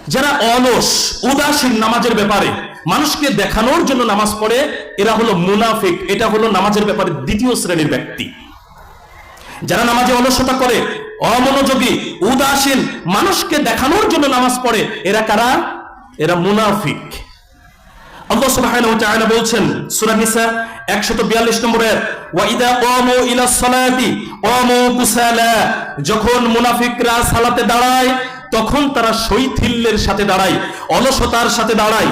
যারা অলস উদাসীন নামাজের ব্যাপারে, মানুষকে দেখানোর জন্য নামাজ পড়ে, এরা হলো মুনাফিক। এটা হলো নামাজের ব্যাপারে দ্বিতীয় শ্রেণীর ব্যক্তি। যারা নামাজে অলসতা করে, অমনোযোগী, উদাসীন, মানুষকে দেখানোর জন্য নামাজ পড়ে, এরা কারা? এরা মুনাফিক। আল্লাহ সুবহানাহু ওয়া তাআলা বলছেন সূরা নিসা 142 নম্বর আয়াত, ওয়া ইযা ক্বামু ইলা সালাতি ক্বামু কুসালা, যখন মুনাফিকরা সালাতে দাঁড়ায় তখন তারা শৈথিল্যের সাথে দাঁড়ায়, অলসতার সাথে দাঁড়ায়।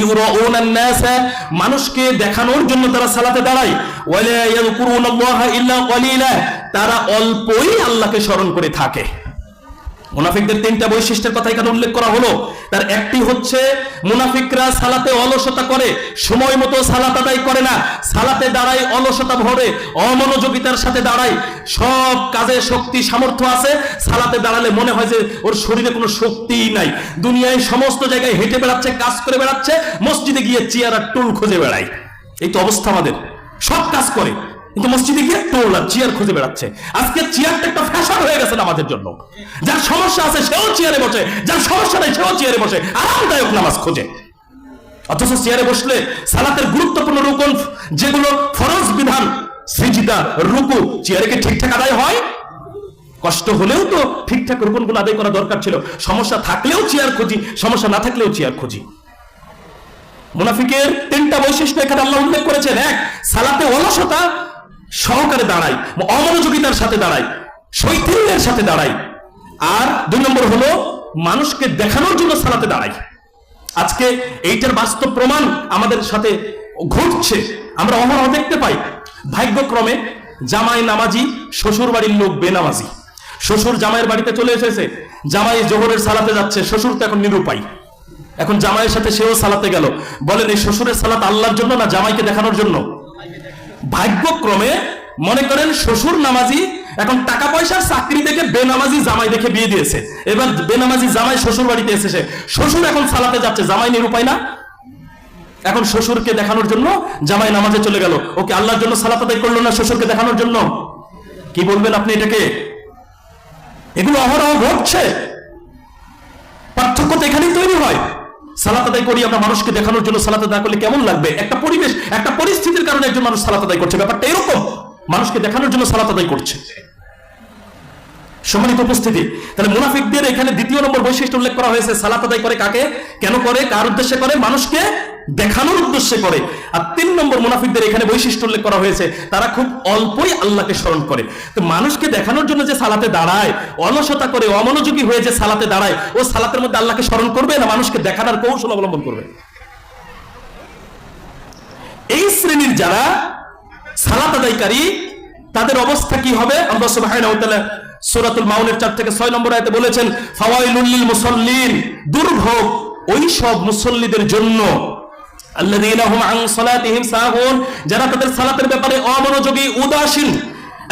ইউরাউনান নাস, মানুষকে দেখানোর জন্য তারা সালাতে দাঁড়ায়। ওয়ালা ইয়াযকুরুনাল্লাহা ইল্লা কলিলা, তারা অল্পই আল্লাহকে স্মরণ করে থাকে। মুনাফিকদের তিনটা বৈশিষ্ট্যের কথা এখানে উল্লেখ করা হলো। তার একটি হচ্ছে মুনাফিকরা সালাতে অলসতা করে, সময় মতো সালাত আদায় করে না, সালাতে দাঁড়ায় অলসতা ভরে, অমনোযোগিতার সাথে দাঁড়ায়। সব কাজে শক্তি সামর্থ্য আছে, সালাতে দাঁড়ালে মনে হয় যে ওর শরীরে কোনো শক্তিই নাই। দুনিয়ায় সমস্ত জায়গায় হেঁটে বেড়াচ্ছে, কাজ করে বেড়াচ্ছে, মসজিদে গিয়ে চেয়ার আর টুল খুঁজে বেড়ায়। এই তো অবস্থা আমাদের, সব কাজ করে কিন্তু মসজিদে গিয়ে টোল আর চেয়ার খুঁজে বেড়াচ্ছে। আজকে চেয়ারটা একটা ফ্যাশন হয়ে গেছে আমাদের জন্য। যার সমস্যা আছে সেও চেয়ারে বসে, যার সমস্যা নাই সেও চেয়ারে বসে, আরামদায়ক নামাজ খোঁজে। অথচ চেয়ারে বসলে সালাতের গুরুত্বপূর্ণ রুকন, যেগুলো ফরজ বিধান, সিজদা, রুকু, চেয়ারে কি ঠিকঠাক আদায় হয়? কষ্ট হলেও তো ঠিকঠাক রুকনগুলো আদায় করা দরকার ছিল। সমস্যা থাকলেও চেয়ার খুঁজি, সমস্যা না থাকলেও চেয়ার খুঁজি। মুনাফিকের তিনটা বৈশিষ্ট্য এখানে আল্লাহ উল্লেখ করেছেন। এক, সালাতে অলসতা সহকারে দাঁড়ায়, অমনোযোগিতার সাথে দাঁড়ায়, শৈথিল্যের সাথে দাঁড়ায়। আর দুই নম্বর হলো মানুষকে দেখানোর জন্য সালাতে দাঁড়ায়। আজকে এইটার বাস্তব প্রমাণ আমাদের সাথে ঘটছে, আমরা অহরহ দেখতে পাই। ভাগ্যক্রমে জামাই নামাজি, শ্বশুর বাড়ির লোক বেনামাজি। শ্বশুর জামাইয়ের বাড়িতে চলে এসেছে, জামাই জোহরের সালাতে যাচ্ছে, শ্বশুর তো এখন নিরুপায়। এখন জামাইয়ের সাথে সেও সালাতে গেল। বলেন এই শ্বশুরের সালাত আল্লাহর জন্য না জামাইকে দেখানোর জন্য? ভাগ্যক্রমে মনে করেন শ্বশুর নামাজি, এখন টাকা পয়সার চাকরি দেখে বেনামাজি জামাই দেখে বিয়ে দিয়েছে। এবার বেনামাজি জামাই শ্বশুর বাড়িতে এসেছে, শ্বশুর এখন সালাতে যাচ্ছে, জামাই নিরুপায় না? এখন শ্বশুরকে দেখানোর জন্য জামাই নামাজে চলে গেল, ওকে আল্লাহর জন্য সালাত আদায় করলো না, শ্বশুরকে দেখানোর জন্য। কি বলবেন আপনি এটাকে? এগুলো অহরহ ঘটছে। পার্থক্য তো এখানেই তৈরি হয়। সালাত আদায় করি আমরা মানুষকে দেখানোর জন্য, সালাত আদায় করলে কেমন লাগবে? একটা পরিবেশ, একটা পরিস্থিতির কারণে একজন মানুষ সালাত আদায় করছে, ব্যাপারটা এরকম, মানুষকে দেখানোর জন্য সালাত আদায় করছে। সম্মানিত উপস্থিতি, তাহলে মুনাফিকদের এখানে দ্বিতীয় নম্বর বৈশিষ্ট্য উল্লেখ করা হয়েছে। সালাত আদায় করে কাকে, কেন করে, কার উদ্দেশ্যে করে? মানুষকে দেখানোর উদ্দেশ্যে করে। আর তিন নম্বর মুনাফিকদের এখানে বৈশিষ্ট্য উল্লেখ করা হয়েছে, তারা খুব অল্পই আল্লাহকে স্মরণ করে। তো মানুষকে দেখানোর জন্য যে সালাতে দাঁড়ায়, অলসতা করে, অমনোযোগী হয়ে যে সালাতে দাঁড়ায়, ও সালাতের মধ্যে আল্লাহকে স্মরণ করবে না মানুষকে দেখানোর কৌশল অবলম্বন করবে? এই শ্রেণীর যারা সালাত আদায়কারী, তাদের অবস্থা কি হবে? আল্লাহ সুবহানাহু ওয়া তাআলা সূরাতুল মাউনের 4 থেকে 6 নম্বর আয়াতে বলেছেন, ফাওয়াইলুল লিল মুসাল্লিন, দুর্ভোগ ওই সব মুসল্লিদের জন্য, আল্লাযীনা হুম আন সালাতিহিম সাহুন, যারা তাদের সালাতের ব্যাপারে অমনোযোগী, উদাসীন।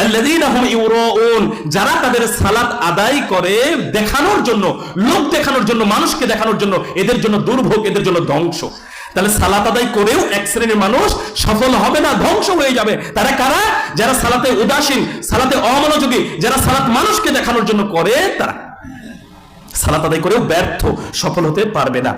আল্লাযীনা হুম ইউরাউন, যারা তাদের সালাত আদায় করে দেখানোর জন্য, লোক দেখানোর জন্য, মানুষকে দেখানোর জন্য, এদের জন্য দুর্ভোগ, এদের জন্য ধ্বংস। তাহলে সালাত আদায় করেও এক শ্রেণীর মানুষ সফল হবে না, ধ্বংস হয়ে যাবে। তারা কারা? যারা সালাতে উদাসীন, সালাতে অমনোযোগী, যারা সালাত মানুষকে দেখানোর জন্য করে, তারা সালাত আদায় করেও ব্যর্থ, সফল হতে পারবে না।